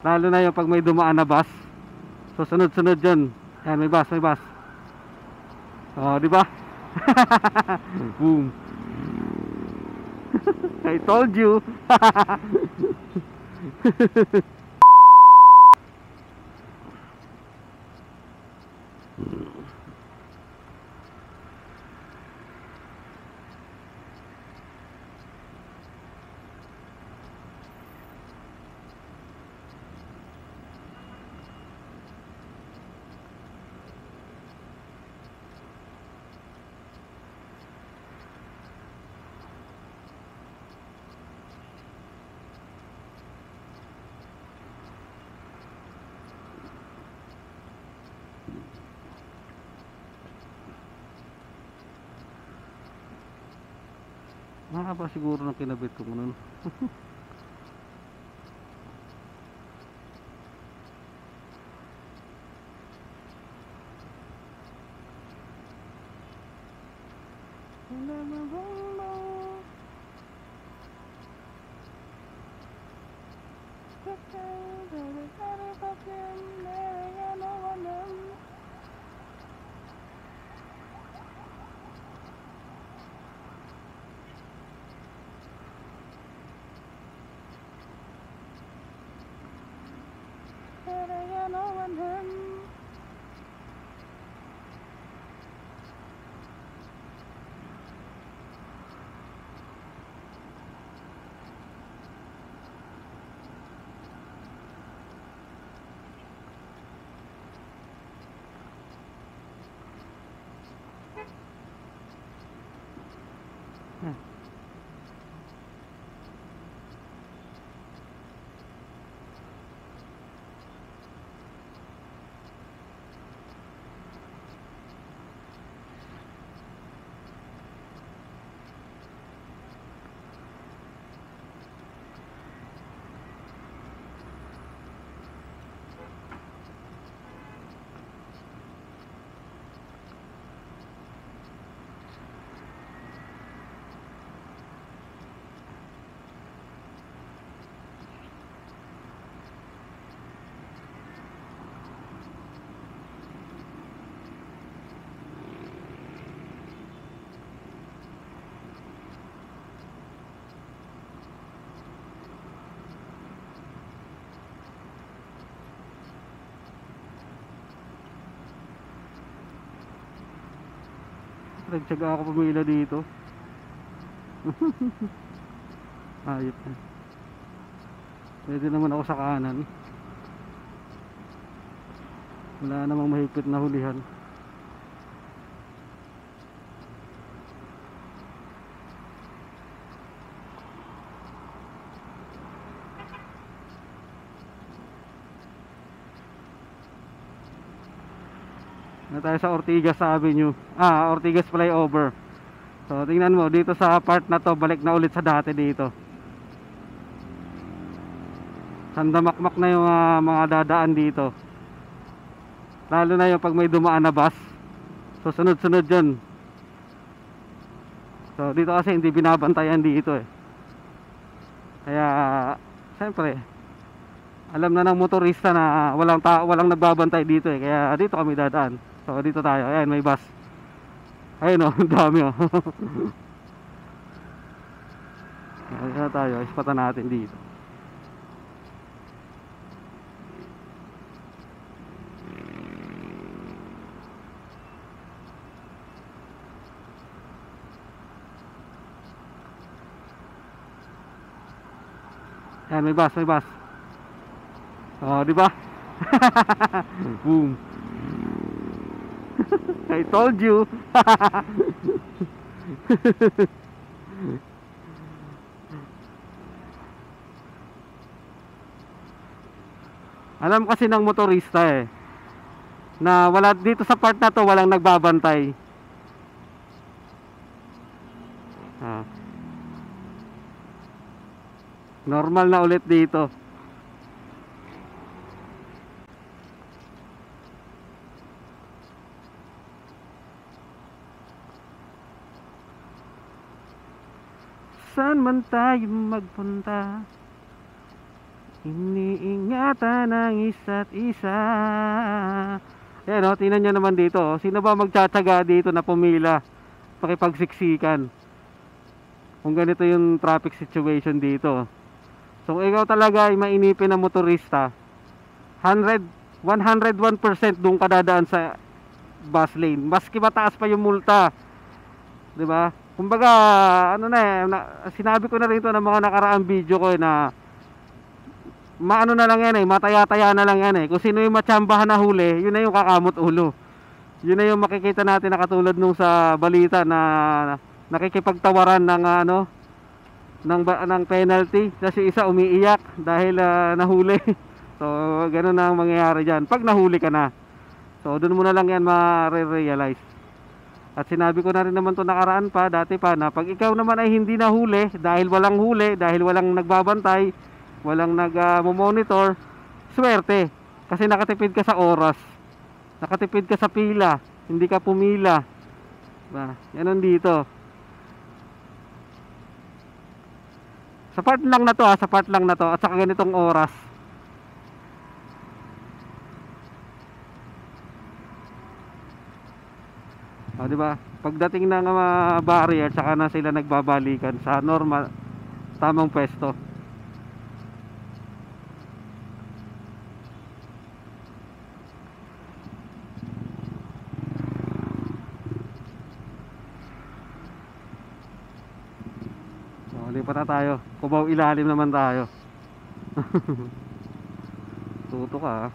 Lalo na yung pag may dumaan na bus. So sunod-sunod yun. Yan, may bus, may bus. Oh, di ba? Boom. I told you. Mahaba siguro ng kinabit ko nun. Nagtsaga ako pumila dito. Ayop na. Pwede naman ako sa kanan. Wala namang mahigpit na hulihan. Na tayo sa Ortigas Avenue. Ortigas Flyover. So tingnan mo dito sa part na to, balik na ulit sa dati dito. Sandamakmak na yung mga dadaan dito. Lalo na yung pag may dumaan na bus. So sunod-sunod yun. So dito kasi hindi binabantayan dito eh. Kaya siyempre alam na ng motorista na walang nagbabantay dito eh. Kaya dito kami dadaan. So dito tayo, ayan may bus. Ayun o, dami o. Ayan tayo, ispatan natin dito. Ayan may bus, may bus. Oh, di ba? Boom. I told you. Alam kasi ng motorista eh na wala dito sa part na to, walang nagbabantay. Normal na ulit dito. Saan man tayo magpunta, iniingatan ng isa't isa. Ayan o, tingnan nyo naman dito oh. Sino ba magtsatsaga dito na pumila pakipagsiksikan kung ganito yung traffic situation dito? So kung ikaw talaga ay mainipin na motorista, 101% doon ka dadaan sa bus lane, maski mataas pa yung multa, 'di ba? Kumbaga ano na sinabi ko na rin ito ng mga nakaraang video ko na maano na lang yan mataya-taya na lang yan kung sino yung matsambahan na huli, yun na yung kakamot ulo. Yun na yung makikita natin na katulad nung sa balita na nakikipagtawaran ng ng penalty kasi isa umiiyak dahil nahuli. So ganoon na ang mangyayari diyan pag nahuli ka na. So doon mo na lang yan ma-realize. At sinabi ko na rin naman to nakaraan pa, dati pa, na pag ikaw naman ay hindi nahuli dahil walang huli, dahil walang nagbabantay, walang nag-monitor, swerte kasi nakatipid ka sa oras, nakatipid ka sa pila, hindi ka pumila, diba? Yan dito sa part lang na to sa part lang na to at saka ganitong oras. Diba? Pagdating ng barrier, saka na sila nagbabalikan sa normal tamang pwesto. Lipat na tayo. Kubaw ilalim naman tayo. Tuto ka